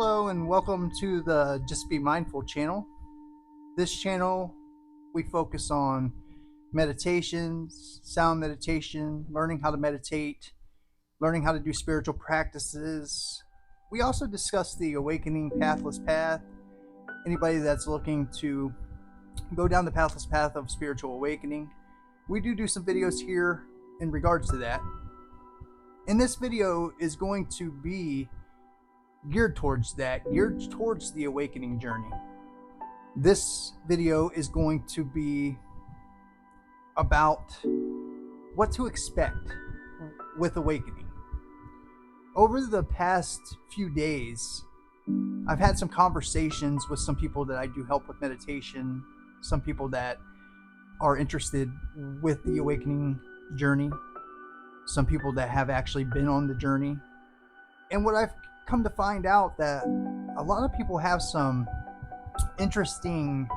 Hello and welcome to the Just Be Mindful channel. This channel, we focus on meditations, sound meditation, learning how to meditate, learning how to do spiritual practices. We also discuss the awakening pathless path. Anybody that's looking to go down the pathless path of spiritual awakening, we do some videos here in regards to that. And this video is going to be geared towards the awakening journey. This video is going to be about what to expect with awakening. Over the past few days, I've had some conversations with some people that I do help with meditation, some people that are interested with the awakening journey, some people that have actually been on the journey. And what I've come to find out that a lot of people have some interesting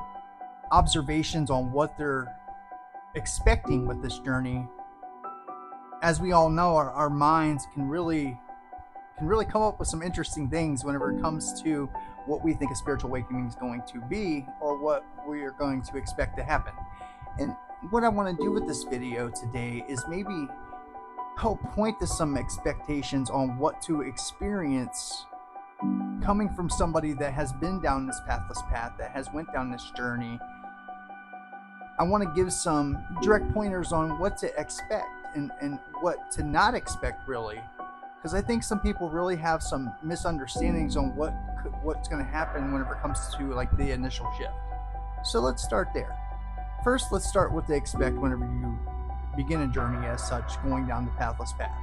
observations on what they're expecting with this journey. As we all know, our minds can really come up with some interesting things whenever it comes to what we think a spiritual awakening is going to be or what we are going to expect to happen. And what I want to do with this video today is maybe help point to some expectations on what to experience coming from somebody that has been down this pathless path, that has went down this journey. I want to give some direct pointers on what to expect and what to not expect, really, because I think some people really have some misunderstandings on what's going to happen whenever it comes to like the initial shift. So let's start there. First, let's start what to expect whenever you begin a journey as such, going down the pathless path.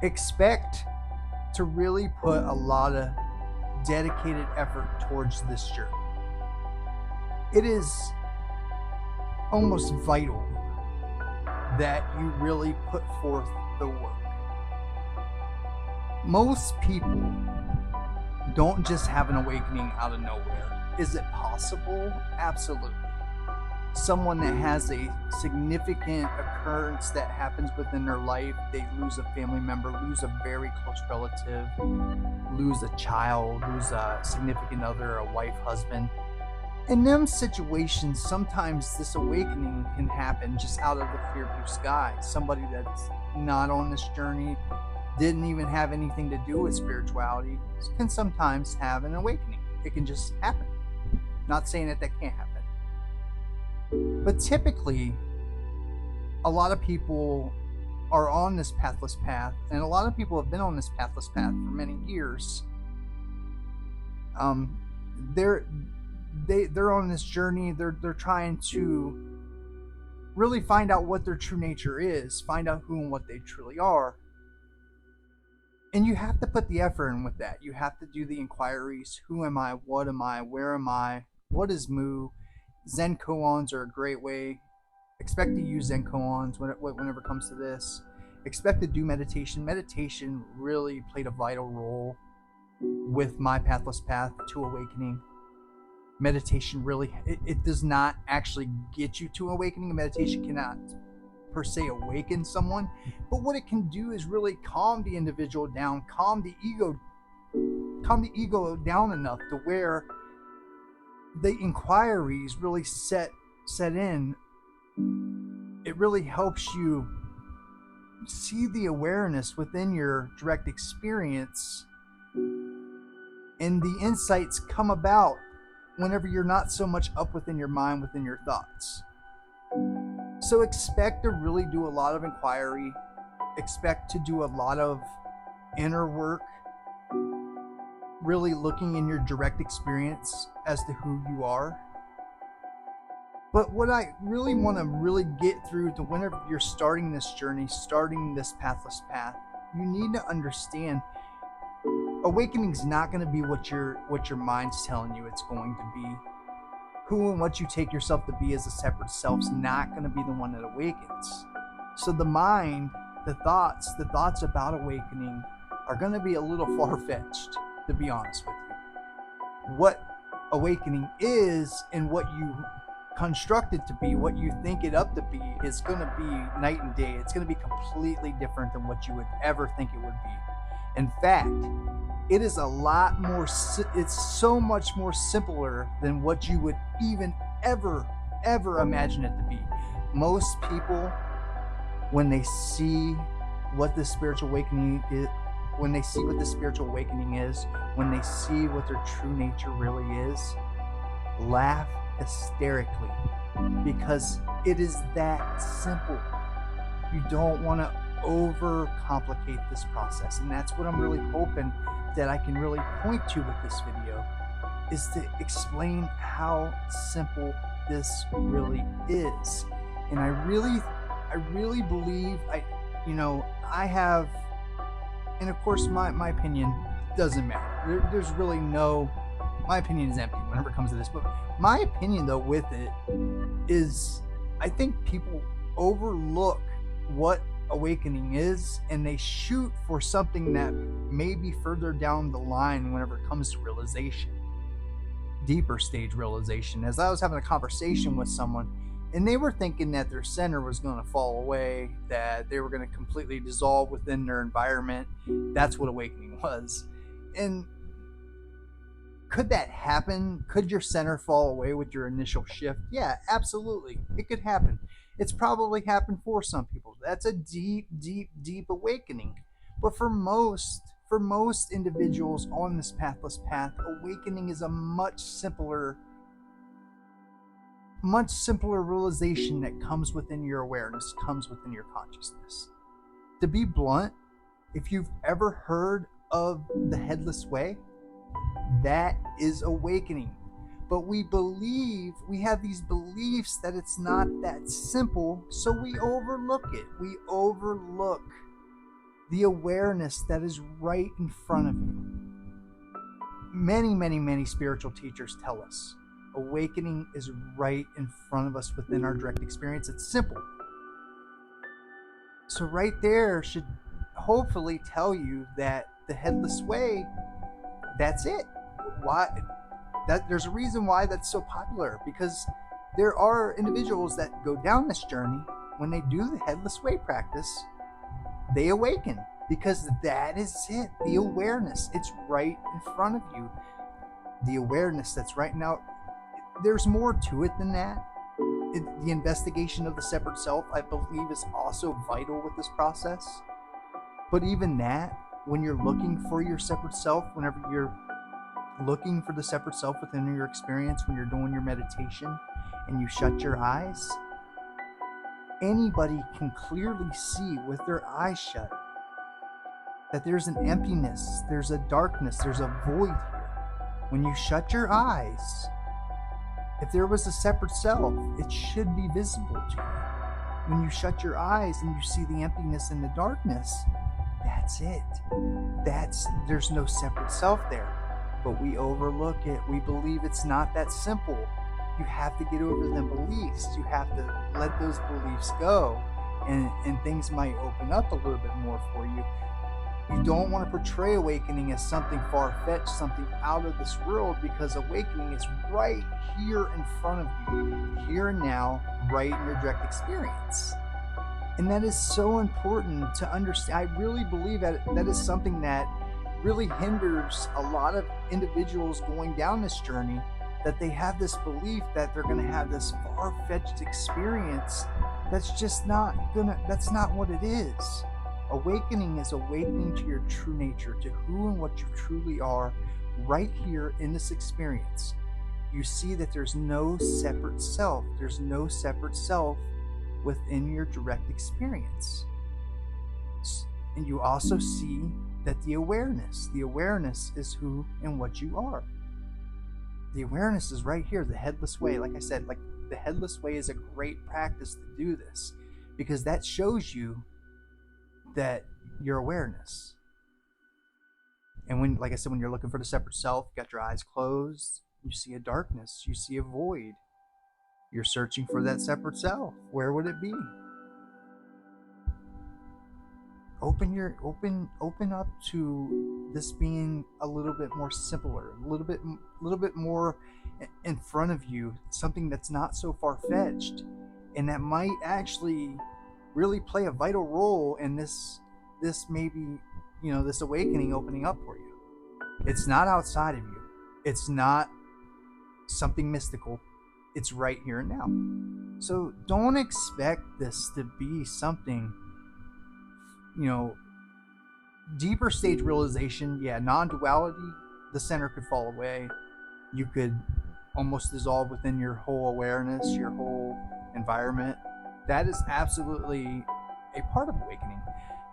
Expect to really put a lot of dedicated effort towards this journey. It is almost vital that you really put forth the work. Most people don't just have an awakening out of nowhere. Is it possible? Absolutely. Someone that has a significant occurrence that happens within their life, they lose a family member, lose a very close relative, lose a child, lose a significant other, a wife, husband. In them situations, sometimes this awakening can happen just out of the clear blue sky. Somebody that's not on this journey, didn't even have anything to do with spirituality, can sometimes have an awakening. It can just happen. Not saying that can't happen. But typically, a lot of people are on this pathless path, and a lot of people have been on this pathless path for many years. They're on this journey. They're trying to really find out what their true nature is, find out who and what they truly are. And you have to put the effort in with that. You have to do the inquiries. Who am I? What am I? Where am I? What is Mu? Zen koans are a great way. Expect to use Zen koans whenever it comes to this. Expect to do meditation. Meditation really played a vital role with my pathless path to awakening. Meditation really, it does not actually get you to awakening. Meditation cannot per se awaken someone, but what it can do is really calm the individual down, calm the ego down enough to where the inquiries really set in. It really helps you see the awareness within your direct experience, and the insights come about whenever you're not so much up within your mind, within your thoughts. So expect to really do a lot of inquiry, expect to do a lot of inner work, really looking in your direct experience as to who you are. But what I really want to get through to whenever you're starting this journey, starting this pathless path, you need to understand awakening's not going to be what your mind's telling you it's going to be. Who and what you take yourself to be as a separate self's not going to be the one that awakens. So the mind, the thoughts about awakening are going to be a little far-fetched, to be honest with you. What awakening is and what you construct it to be, what you think it up to be, is going to be night and day. It's going to be completely different than what you would ever think it would be. In fact, It is a lot more, it's so much more simpler than what you would even ever imagine it to be. Most people, when they see what the spiritual awakening is, when they see what the spiritual awakening is, when they see what their true nature really is, laugh hysterically, because it is that simple. You don't want to overcomplicate this process, and that's what I'm really hoping that I can really point to with this video, is to explain how simple this really is. And I really believe I have, and of course my opinion doesn't matter. There's really no, my opinion is empty whenever it comes to this. But my opinion though with it is, I think people overlook what awakening is, and they shoot for something that may be further down the line whenever it comes to realization, deeper stage realization. As I was having a conversation with someone, and they were thinking that their center was going to fall away, that they were going to completely dissolve within their environment. That's what awakening was. And could that happen? Could your center fall away with your initial shift? Yeah, absolutely. It could happen. It's probably happened for some people. That's a deep awakening. But for most individuals on this pathless path, awakening is a much simpler realization that comes within your awareness, comes within your consciousness. To be blunt, if you've ever heard of the headless way, that is awakening. But we have these beliefs that it's not that simple, so we overlook it. We overlook the awareness that is right in front of you. Many spiritual teachers tell us awakening is right in front of us within our direct experience. It's simple. So right there should hopefully tell you that the headless way, that's it. Why? There's a reason why that's so popular, because there are individuals that go down this journey. When they do the headless way practice, they awaken, because that is it. The awareness, it's right in front of you. The awareness that's right now. There's more to it than that. The investigation of the separate self, I believe, is also vital with this process. But even that, when you're looking for your separate self, whenever you're looking for the separate self within your experience, when you're doing your meditation and you shut your eyes, anybody can clearly see with their eyes shut that there's an emptiness, there's a darkness, there's a void here. When you shut your eyes, if there was a separate self, it should be visible to you. When you shut your eyes and you see the emptiness and the darkness, that's it. There's no separate self there. But we overlook it. We believe it's not that simple. You have to get over the beliefs. You have to let those beliefs go, and things might open up a little bit more for you. You don't want to portray awakening as something far-fetched, something out of this world, because awakening is right here in front of you, here and now, right in your direct experience. And that is so important to understand. I really believe that is something that really hinders a lot of individuals going down this journey, that they have this belief that they're going to have this far-fetched experience. That's not what it is. Awakening is awakening to your true nature, to who and what you truly are right here in this experience. You see that there's no separate self. There's no separate self within your direct experience. And you also see that the awareness is who and what you are. The awareness is right here, the headless way. Like I said, the headless way is a great practice to do this, because that shows you that your awareness. And when, like I said, when you're looking for the separate self, you got your eyes closed, you see a darkness, you see a void. You're searching for that separate self. Where would it be? Open up to this being a little bit more simpler, a little bit more in front of you, something that's not so far-fetched, and that might actually really play a vital role in this maybe, this awakening opening up for you. It's not outside of you. It's not something mystical. It's right here and now. So don't expect this to be something, deeper stage realization. Yeah, non duality, the center could fall away. You could almost dissolve within your whole awareness, your whole environment. That is absolutely a part of awakening.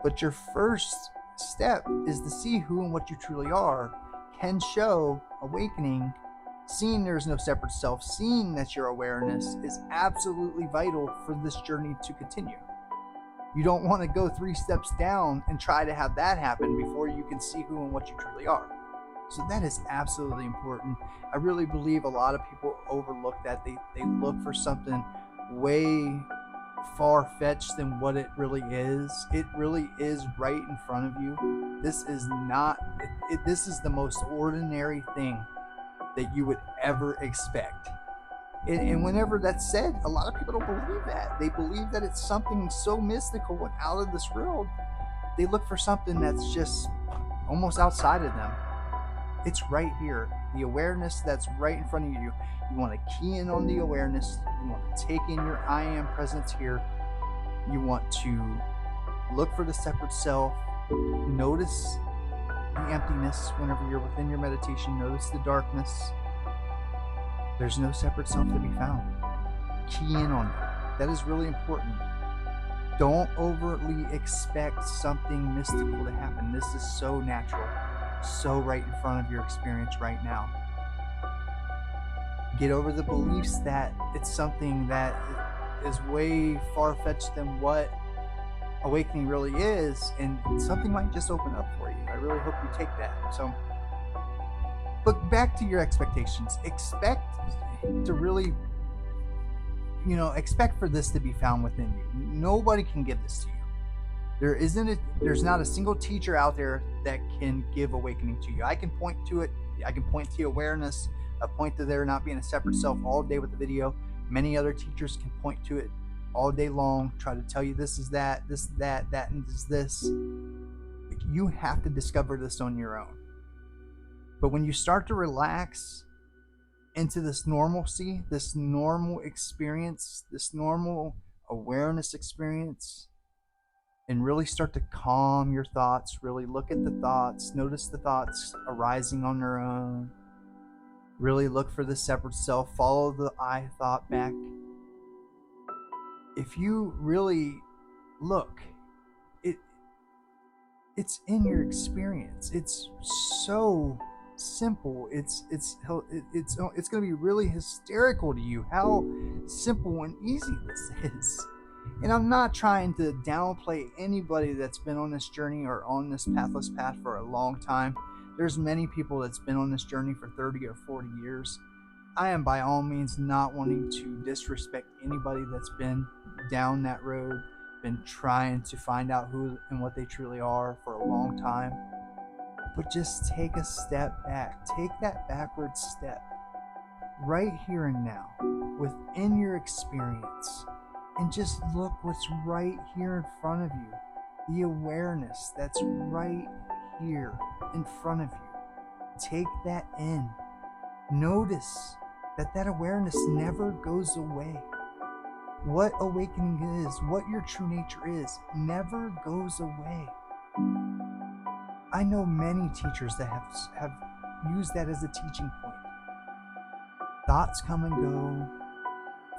But your first step is to see who and what you truly are. Can show awakening, seeing there's no separate self, seeing that your awareness is absolutely vital for this journey to continue. You don't want to go 3 steps down and try to have that happen before you can see who and what you truly are. So that is absolutely important. I really believe a lot of people overlook that. They look for something way far-fetched than what it really is. It really is right in front of you. This is not, this is the most ordinary thing that you would ever expect. And whenever that's said, a lot of people don't believe that. They believe that it's something so mystical and out of this world. They look for something that's just almost outside of them. It's right here. The awareness that's right in front of you. You want to key in on the awareness. You want to take in your I am presence here. You want to look for the separate self. Notice the emptiness whenever you're within your meditation. Notice the darkness. There's no separate self to be found. Key in on that. That is really important. Don't overtly expect something mystical to happen. This is so natural, so right in front of your experience right now. Get over the beliefs that it's something that is way far-fetched than what awakening really is, and something might just open up for you. I really hope you take that. So, but back to your expectations. Expect to really, expect for this to be found within you. Nobody can give this to you. There's not a single teacher out there that can give awakening to you. I can point to it. I can point to awareness. I point to there not being a separate self all day with the video. Many other teachers can point to it all day long, try to tell you this is that, this is that, that is this. You have to discover this on your own. But when you start to relax into this normalcy, this normal experience, this normal awareness experience, and really start to calm your thoughts, really look at the thoughts, notice the thoughts arising on their own, really look for the separate self, follow the I thought back. If you really look, it's in your experience. It's so simple. It's going to be really hysterical to you how simple and easy this is. And I'm not trying to downplay anybody that's been on this journey or on this pathless path for a long time. There's many people that's been on this journey for 30 or 40 years. I am by all means not wanting to disrespect anybody that's been down that road, been trying to find out who and what they truly are for a long time. But just take a step back. Take that backward step right here and now within your experience, and just look what's right here in front of you. The awareness that's right here in front of you. Take that in. Notice that awareness never goes away. What awakening is, what your true nature is, never goes away. I know many teachers that have used that as a teaching point. Thoughts come and go,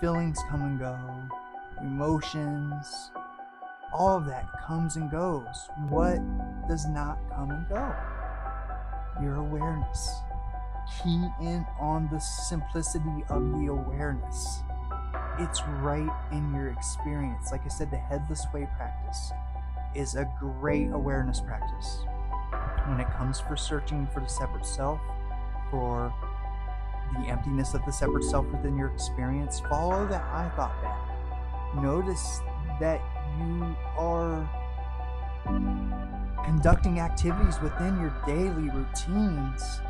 feelings come and go, emotions, all of that comes and goes. What does not come and go? Your awareness. Key in on the simplicity of the awareness. It's right in your experience. Like I said, the headless way practice is a great awareness practice. When it comes for searching for the separate self, for the emptiness of the separate self within your experience, follow that I thought back. Notice that you are conducting activities within your daily routines.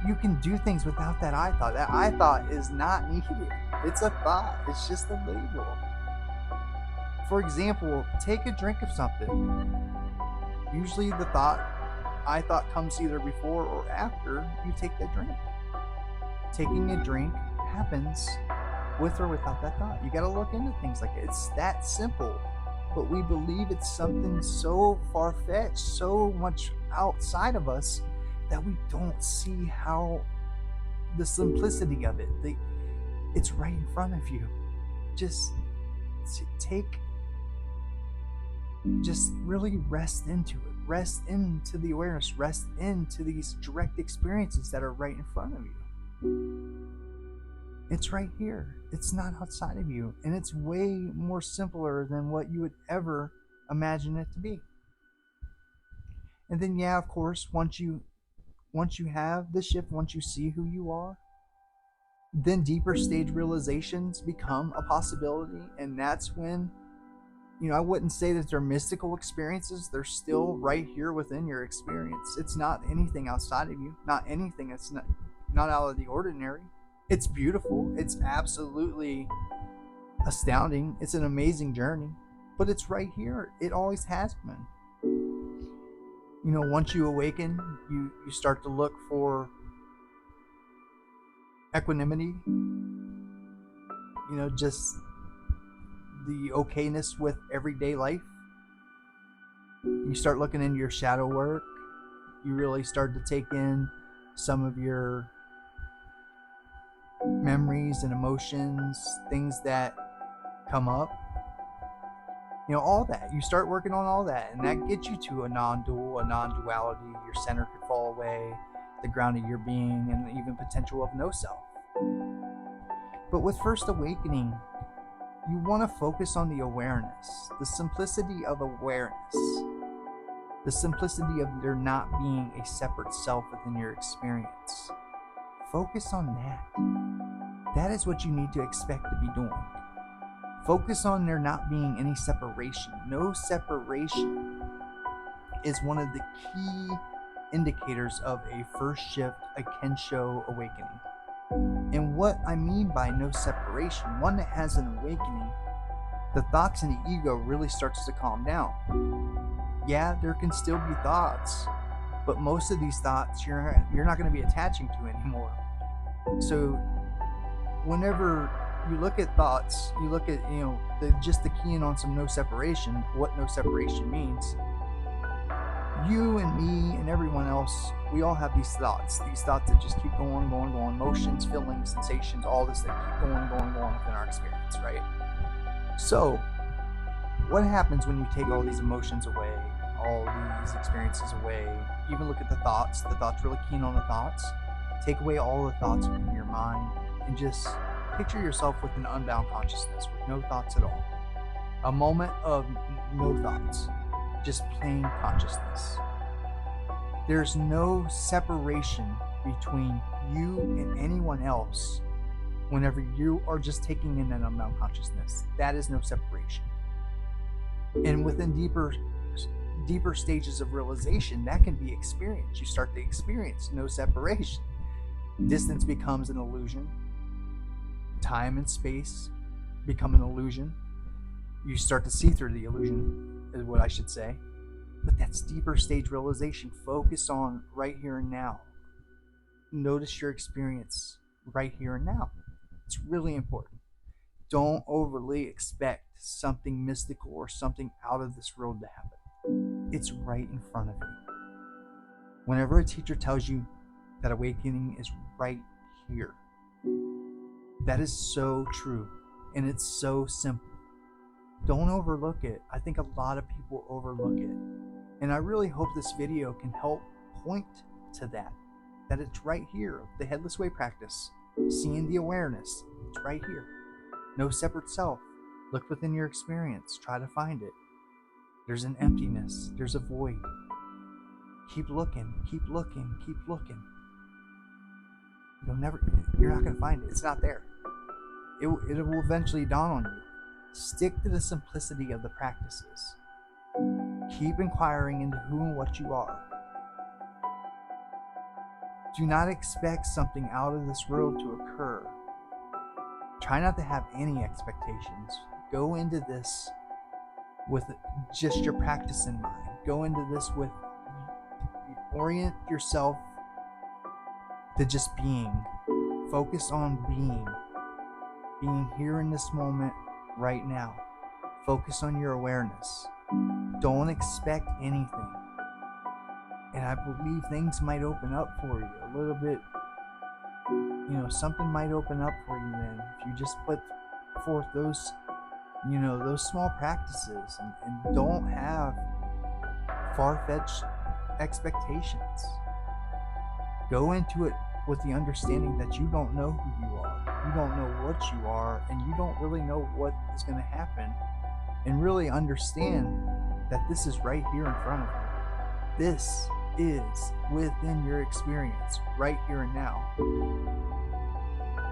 You can do things without that I thought. That I thought is not needed. It's a thought. It's just a label. For example, take a drink of something. Usually the thought I thought comes either before or after you take that drink. Taking a drink happens with or without that thought. You got to look into things like it. It's that simple, but we believe it's something so far-fetched, so much outside of us, that we don't see how the simplicity of it. It's right in front of you. Just really rest into it. Rest into the awareness. Rest into these direct experiences that are right in front of you. It's right here. It's not outside of you. And it's way more simpler than what you would ever imagine it to be. And then, yeah, of course, once you have the shift, once you see who you are, then deeper stage realizations become a possibility. And that's when, I wouldn't say that they're mystical experiences. They're still right here within your experience. It's not anything outside of you, not anything that's not out of the ordinary. It's beautiful. It's absolutely astounding. It's an amazing journey, but it's right here. It always has been. Once you awaken, you start to look for equanimity, just the okayness with everyday life. You start looking into your shadow work. You really start to take in some of your memories and emotions, things that come up. All that. You start working on all that, and that gets you to a non-duality. Your center could fall away, the ground of your being, and even potential of no self. But with First Awakening, you want to focus on the awareness, the simplicity of awareness, the simplicity of there not being a separate self within your experience. Focus on that. That is what you need to expect to be doing. Focus on there not being any separation. No separation is one of the key indicators of a first shift, a Kensho awakening. And what I mean by no separation, one that has an awakening, the thoughts and the ego really starts to calm down. Yeah, there can still be thoughts, but most of these thoughts you're not going to be attaching to anymore. So whenever you look at thoughts, you look at, just the keying on some no separation, what no separation means. You and me and everyone else, we all have these thoughts that just keep going, motions, feelings, sensations, all this that keep going within our experience, right? So what happens when you take all these emotions away, all these experiences away, even look at the thoughts really keen on the thoughts, take away all the thoughts within your mind, and just picture yourself with an unbound consciousness, with no thoughts at all. A moment of no thoughts, just plain consciousness. There's no separation between you and anyone else whenever you are just taking in that unbound consciousness. That is no separation. And within deeper stages of realization, that can be experienced. You start to experience no separation. Distance becomes an illusion. Time and space become an illusion. You start to see through the illusion, is what I should say. But that's deeper stage realization. Focus on right here and now. Notice your experience right here and now. It's really important. Don't overly expect something mystical or something out of this world to happen. It's right in front of you. Whenever a teacher tells you that awakening is right here, that is so true, and it's so simple. Don't overlook it. I think a lot of people overlook it. And I really hope this video can help point to that it's right here. The Headless Way practice, seeing the awareness, it's right here. No separate self. Look within your experience. Try to find it. There's an emptiness. There's a void. Keep looking, keep looking, keep looking. You're not going to find it. It's not there. It will eventually dawn on you. Stick to the simplicity of the practices. Keep inquiring into who and what you are. Do not expect something out of this world to occur. Try not to have any expectations. Go into this with just your practice in mind. Go into this with orient yourself to just being. Focus on being here in this moment right now. Focus on your awareness. Don't expect anything. And I believe things might open up for you a little bit. Something might open up for you then if you just put forth those small practices and don't have far-fetched expectations. Go into it with the understanding that you don't know who you are, you don't know what you are, and you don't really know what is going to happen. And really understand that this is right here in front of you. This is within your experience right here and now.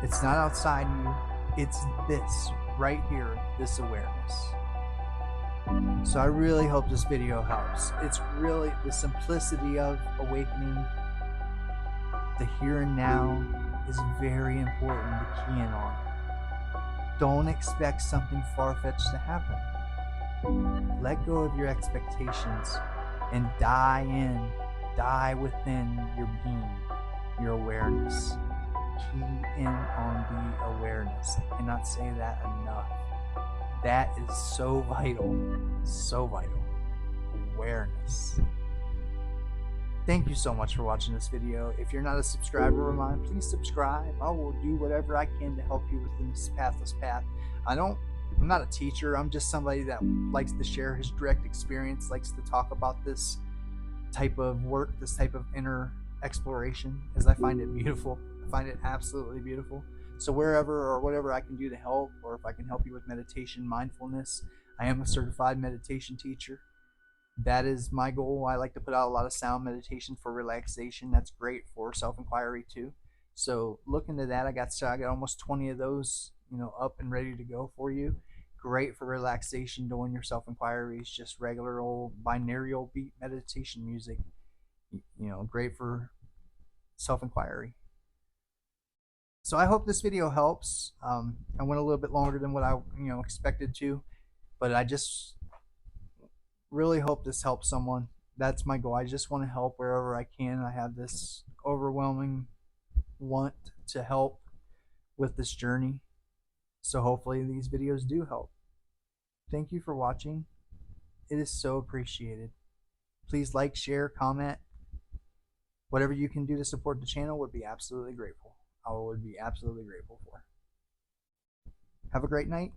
It's not outside you, it's this right here, this awareness. So I really hope this video helps. It's really the simplicity of awakening. The here and now is very important to key in on. Don't expect something far-fetched to happen. Let go of your expectations and die within your being, your awareness. Key in on the awareness. I cannot say that enough. That is so vital, so vital. Awareness. Thank you so much for watching this video. If you're not a subscriber of mine, please subscribe. I will do whatever I can to help you within this pathless path. I'm not a teacher. I'm just somebody that likes to share his direct experience, likes to talk about this type of work, this type of inner exploration, as I find it beautiful. I find it absolutely beautiful. So wherever or whatever I can do to help, or if I can help you with meditation, mindfulness, I am a certified meditation teacher. That is my goal. I like to put out a lot of sound meditation for relaxation. That's great for self-inquiry too. So look into that. I got almost 20 of those, up and ready to go for you. Great for relaxation, doing your self-inquiries, just regular old binaural beat meditation music. Great for self-inquiry. So I hope this video helps. I went a little bit longer than what I expected to, but I just really hope this helps someone. That's my goal. I just want to help wherever I can. I have this overwhelming want to help with this journey. So hopefully these videos do help. Thank you for watching. It is so appreciated. Please like, share, comment. Whatever you can do to support the channel would be absolutely grateful. I would be absolutely grateful for. Have a great night.